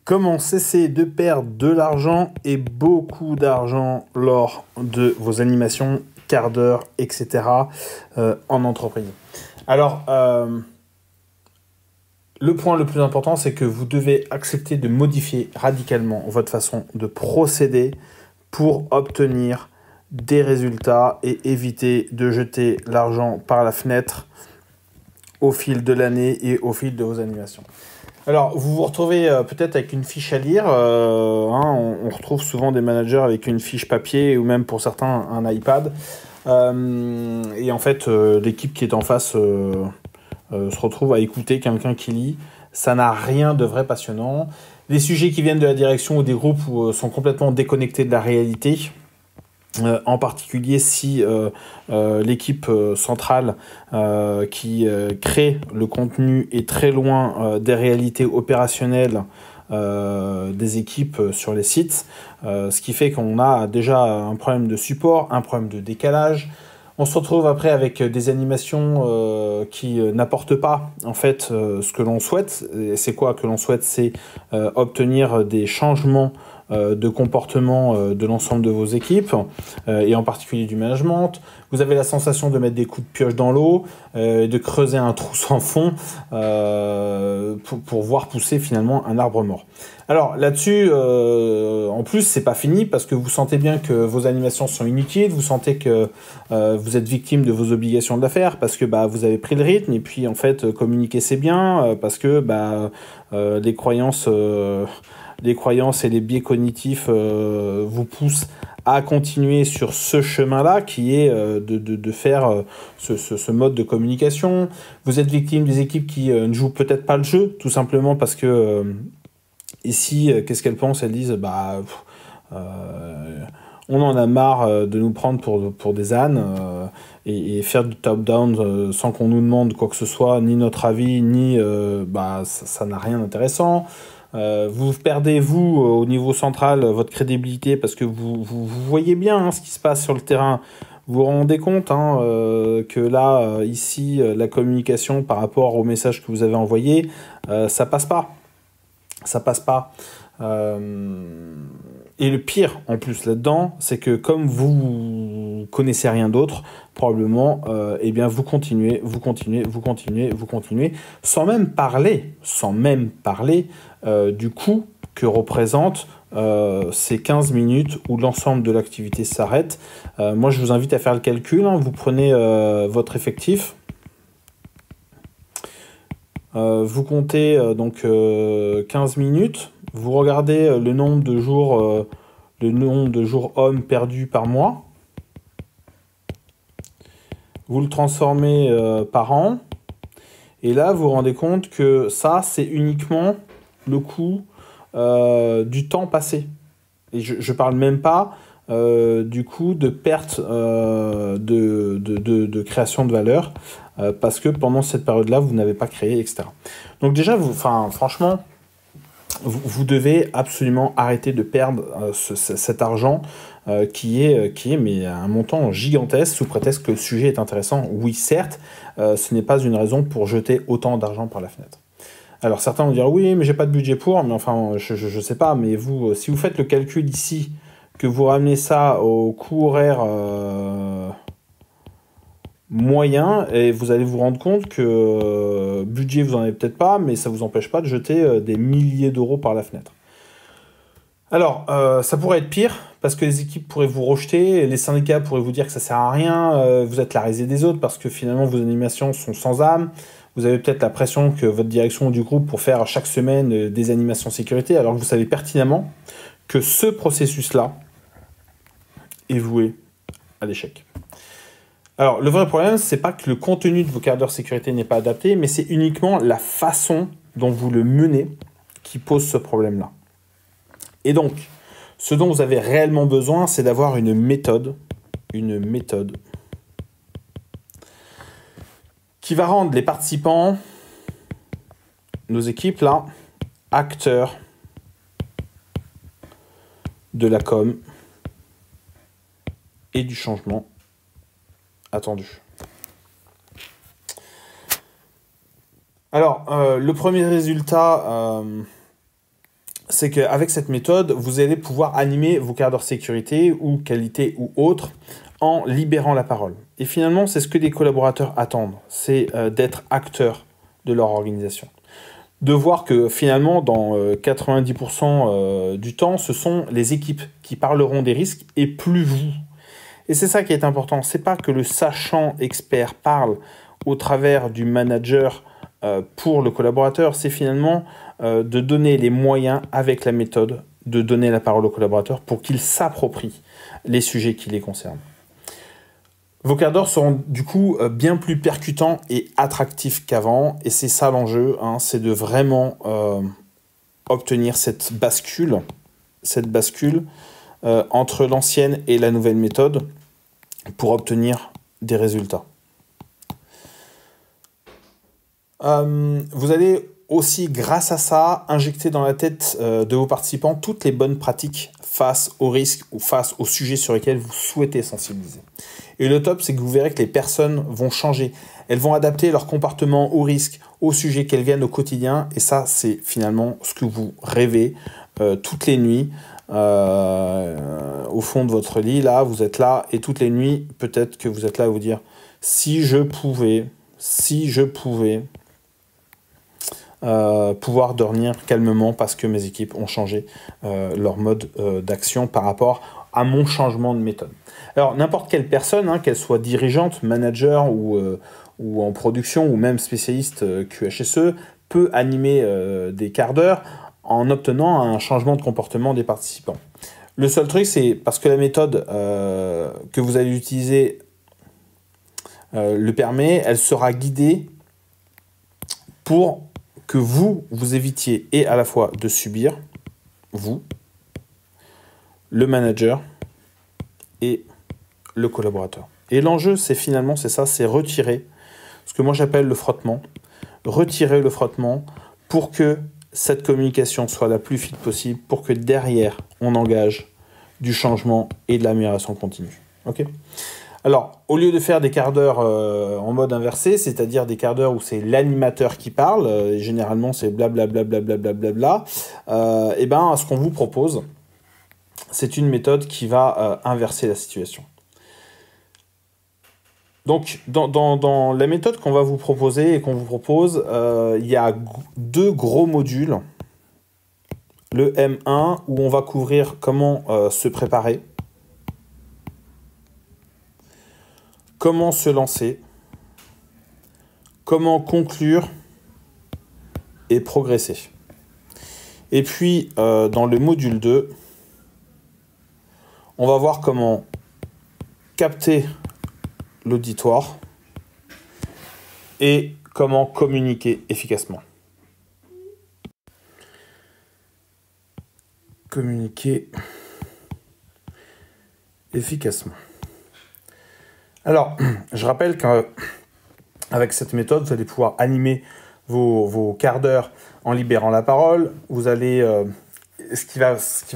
Comment cesser de perdre de l'argent et beaucoup d'argent lors de vos animations, quart d'heure, etc. En entreprise. Alors, le point le plus important, c'est que vous devez accepter de modifier radicalement votre façon de procéder pour obtenir des résultats et éviter de jeter l'argent par la fenêtre au fil de l'année et au fil de vos animations. Alors, vous vous retrouvez peut-être avec une fiche à lire. On retrouve souvent des managers avec une fiche papier ou même pour certains un iPad. Et en fait, l'équipe qui est en face se retrouve à écouter quelqu'un qui lit. Ça n'a rien de vrai passionnant. Les sujets qui viennent de la direction ou des groupes sont complètement déconnectés de la réalité. En particulier si l'équipe centrale qui crée le contenu est très loin des réalités opérationnelles des équipes sur les sites, ce qui fait qu'on a déjà un problème de support, un problème de décalage. On se retrouve après avec des animations qui n'apportent pas en fait ce que l'on souhaite. Et c'est quoi que l'on souhaite? C'est obtenir des changements de comportement de l'ensemble de vos équipes et en particulier du management. Vous avez la sensation de mettre des coups de pioche dans l'eau, de creuser un trou sans fond pour voir pousser finalement un arbre mort. Alors là-dessus, en plus, c'est pas fini parce que vous sentez bien que vos animations sont inutiles, vous sentez que vous êtes victime de vos obligations de la faire parce que vous avez pris le rythme et puis en fait communiquer c'est bien parce que les croyances et les biais cognitifs vous poussent à continuer sur ce chemin-là qui est de faire ce mode de communication. Vous êtes victime des équipes qui ne jouent peut-être pas le jeu, tout simplement parce que ici, qu'est-ce qu'elles pensent? Elles disent on en a marre de nous prendre pour des ânes et faire du top-down sans qu'on nous demande quoi que ce soit, ni notre avis, ni ça n'a rien d'intéressant. Vous perdez, vous, au niveau central, votre crédibilité parce que vous voyez bien ce qui se passe sur le terrain. Vous vous rendez compte que là, ici, la communication par rapport au message que vous avez envoyé, ça passe pas. Ça passe pas. Et le pire, en plus, là-dedans, c'est que comme vous connaissez rien d'autre, probablement, vous continuez, sans même parler du coût que représente ces 15 minutes où l'ensemble de l'activité s'arrête. Moi, je vous invite à faire le calcul. Vous prenez votre effectif. Vous comptez 15 minutes. Vous regardez le nombre de jours hommes perdus par mois. Vous le transformez par an. Et là, vous vous rendez compte que ça, c'est uniquement le coût du temps passé. Et je ne parle même pas du coût de perte de création de valeur parce que pendant cette période-là, vous n'avez pas créé, etc. Donc déjà, franchement, vous devez absolument arrêter de perdre cet argent qui est mais un montant gigantesque sous prétexte que le sujet est intéressant. Oui, certes, ce n'est pas une raison pour jeter autant d'argent par la fenêtre. Alors certains vont dire oui, mais j'ai pas de budget pour, mais enfin je sais pas, mais vous, si vous faites le calcul ici, que vous ramenez ça au coût horaire moyen, et vous allez vous rendre compte que budget vous en avez peut-être pas, mais ça vous empêche pas de jeter des milliers d'euros par la fenêtre. Alors, ça pourrait être pire, parce que les équipes pourraient vous rejeter, les syndicats pourraient vous dire que ça sert à rien, vous êtes la risée des autres, parce que finalement vos animations sont sans âme, vous avez peut-être la pression que votre direction du groupe pour faire chaque semaine des animations sécurité, alors que vous savez pertinemment que ce processus-là est voué à l'échec. Alors, le vrai problème, c'est pas que le contenu de vos quarts d'heure sécurité n'est pas adapté, mais c'est uniquement la façon dont vous le menez qui pose ce problème-là. Et donc, ce dont vous avez réellement besoin, c'est d'avoir une méthode qui va rendre les participants, nos équipes là, acteurs de la com et du changement attendu. Alors, le premier résultat, c'est qu'avec cette méthode, vous allez pouvoir animer vos quarts d'heure sécurité ou qualité ou autre en libérant la parole. Et finalement, c'est ce que les collaborateurs attendent, c'est d'être acteurs de leur organisation. De voir que finalement, dans 90% du temps, ce sont les équipes qui parleront des risques et plus vous. Et c'est ça qui est important. C'est pas que le sachant expert parle au travers du manager pour le collaborateur, c'est finalement de donner les moyens avec la méthode de donner la parole au collaborateur pour qu'il s'approprie les sujets qui les concernent. Vos quarts d'heure seront du coup bien plus percutants et attractifs qu'avant, et c'est ça l'enjeu, hein, c'est de vraiment obtenir cette bascule entre l'ancienne et la nouvelle méthode pour obtenir des résultats. Vous allez aussi, grâce à ça, injecter dans la tête de vos participants toutes les bonnes pratiques face aux risques ou face aux sujets sur lesquels vous souhaitez sensibiliser. Et le top, c'est que vous verrez que les personnes vont changer. Elles vont adapter leur comportement aux risques, aux sujets qu'elles viennent au quotidien. Et ça, c'est finalement ce que vous rêvez toutes les nuits. Au fond de votre lit, là, vous êtes là. Et toutes les nuits, peut-être que vous êtes là à vous dire « si je pouvais pouvoir dormir calmement parce que mes équipes ont changé leur mode d'action par rapport à mon changement de méthode. » Alors, n'importe quelle personne, hein, qu'elle soit dirigeante, manager ou en production ou même spécialiste QHSE, peut animer des quarts d'heure en obtenant un changement de comportement des participants. Le seul truc, c'est parce que la méthode que vous allez utiliser le permet, elle sera guidée pour que vous évitiez et à la fois de subir, vous, le manager et le collaborateur. Et l'enjeu, c'est finalement, c'est ça, c'est retirer ce que moi j'appelle le frottement, retirer le frottement pour que cette communication soit la plus fluide possible, pour que derrière, on engage du changement et de l'amélioration continue. Ok ? Alors, au lieu de faire des quarts d'heure en mode inversé, c'est-à-dire des quarts d'heure où c'est l'animateur qui parle, et généralement c'est blablabla, et ben, ce qu'on vous propose, c'est une méthode qui va inverser la situation. Donc, dans la méthode qu'on va vous proposer et qu'on vous propose, il y a deux gros modules. Le M1, où on va couvrir comment se préparer, comment se lancer, comment conclure et progresser. Et puis, dans le module 2, on va voir comment capter l'auditoire et comment communiquer efficacement. Communiquer efficacement. Alors, je rappelle qu'avec cette méthode, vous allez pouvoir animer vos quarts d'heure en libérant la parole. Vous allez, ce qui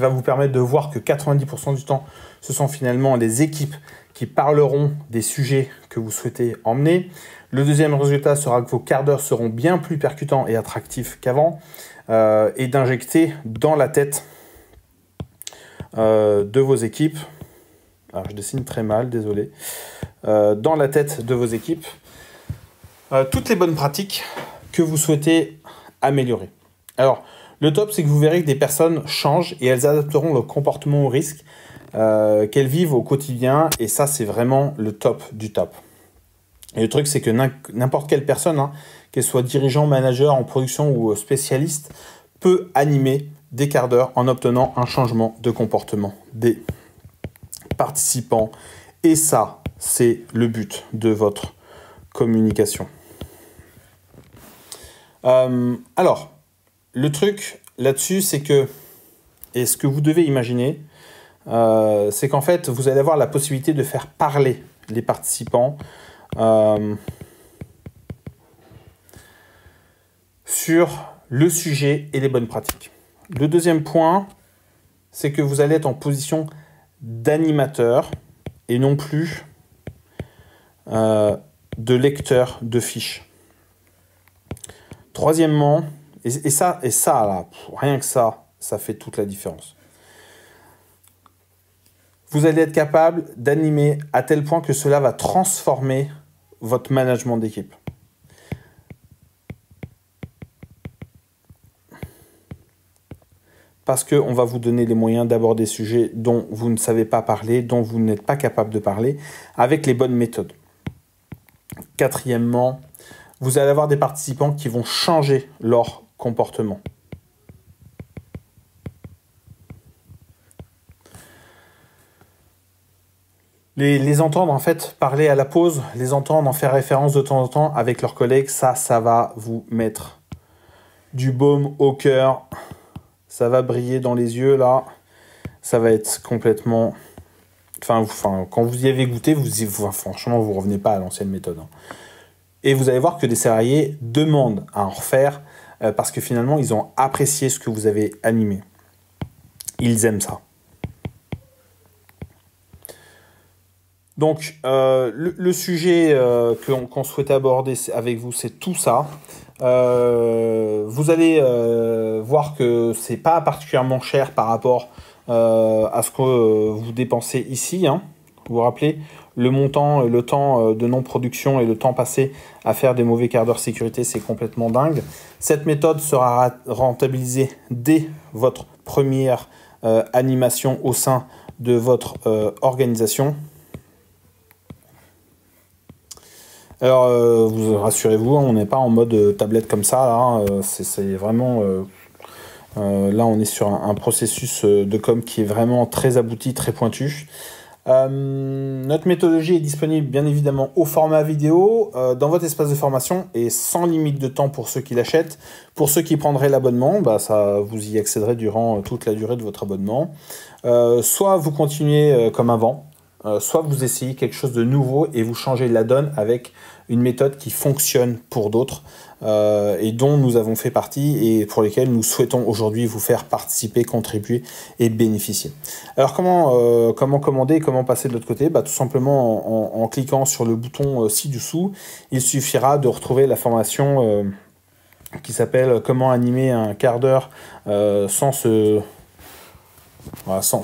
va vous permettre de voir que 90% du temps, ce sont finalement les équipes qui parleront des sujets que vous souhaitez emmener. Le deuxième résultat sera que vos quarts d'heure seront bien plus percutants et attractifs qu'avant, et d'injecter dans la tête de vos équipes, alors je dessine très mal, désolé, dans la tête de vos équipes, toutes les bonnes pratiques que vous souhaitez améliorer. Alors, le top, c'est que vous verrez que des personnes changent et elles adapteront leur comportement au risque qu'elles vivent au quotidien, et ça, c'est vraiment le top du top. Et le truc, c'est que n'importe quelle personne, hein, qu'elle soit dirigeant, manager, en production ou spécialiste, peut animer des quarts d'heure en obtenant un changement de comportement des participants. Et ça, c'est le but de votre communication. Alors, le truc là-dessus, c'est que, et ce que vous devez imaginer, c'est qu'en fait, vous allez avoir la possibilité de faire parler les participants sur le sujet et les bonnes pratiques. Le deuxième point, c'est que vous allez être en position d'animateur et non plus de lecteur de fiches. Troisièmement, et ça là, rien que ça, ça fait toute la différence. Vous allez être capable d'animer à tel point que cela va transformer votre management d'équipe. Parce qu'on va vous donner les moyens d'aborder des sujets dont vous ne savez pas parler, dont vous n'êtes pas capable de parler, avec les bonnes méthodes. Quatrièmement, vous allez avoir des participants qui vont changer leur comportement. Les entendre en fait parler à la pause, les entendre en faire référence de temps en temps avec leurs collègues, ça va vous mettre du baume au cœur. Ça va briller dans les yeux, là. Ça va être complètement... Enfin, quand vous y avez goûté, franchement, vous ne revenez pas à l'ancienne méthode. Et vous allez voir que des salariés demandent à en refaire parce que finalement, ils ont apprécié ce que vous avez animé. Ils aiment ça. Donc, le sujet qu'on souhaitait aborder avec vous, c'est tout ça. Vous allez voir que c'est pas particulièrement cher par rapport à ce que vous dépensez ici. Vous vous rappelez, le montant, le temps de non-production et le temps passé à faire des mauvais quarts d'heure sécurité, c'est complètement dingue. Cette méthode sera rentabilisée dès votre première animation au sein de votre organisation. Alors, vous rassurez-vous, on n'est pas en mode tablette comme ça, là, c'est vraiment... là, on est sur un processus de com qui est vraiment très abouti, très pointu. Notre méthodologie est disponible, bien évidemment, au format vidéo, dans votre espace de formation, et sans limite de temps pour ceux qui l'achètent. Pour ceux qui prendraient l'abonnement, vous y accéderez durant toute la durée de votre abonnement. Soit vous continuez comme avant, soit vous essayez quelque chose de nouveau et vous changez la donne avec une méthode qui fonctionne pour d'autres et dont nous avons fait partie et pour lesquelles nous souhaitons aujourd'hui vous faire participer, contribuer et bénéficier. Alors comment commander, comment passer de l'autre côté? Tout simplement en cliquant sur le bouton ci-dessous, il suffira de retrouver la formation qui s'appelle « Comment animer un quart d'heure sans se... » Voilà, sans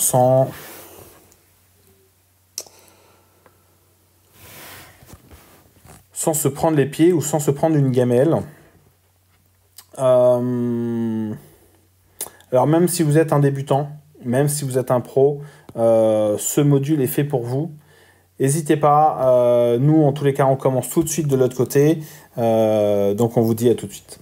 se prendre les pieds ou sans se prendre une gamelle. Alors même si vous êtes un débutant, même si vous êtes un pro, ce module est fait pour vous. N'hésitez pas, nous en tous les cas on commence tout de suite de l'autre côté, donc on vous dit à tout de suite.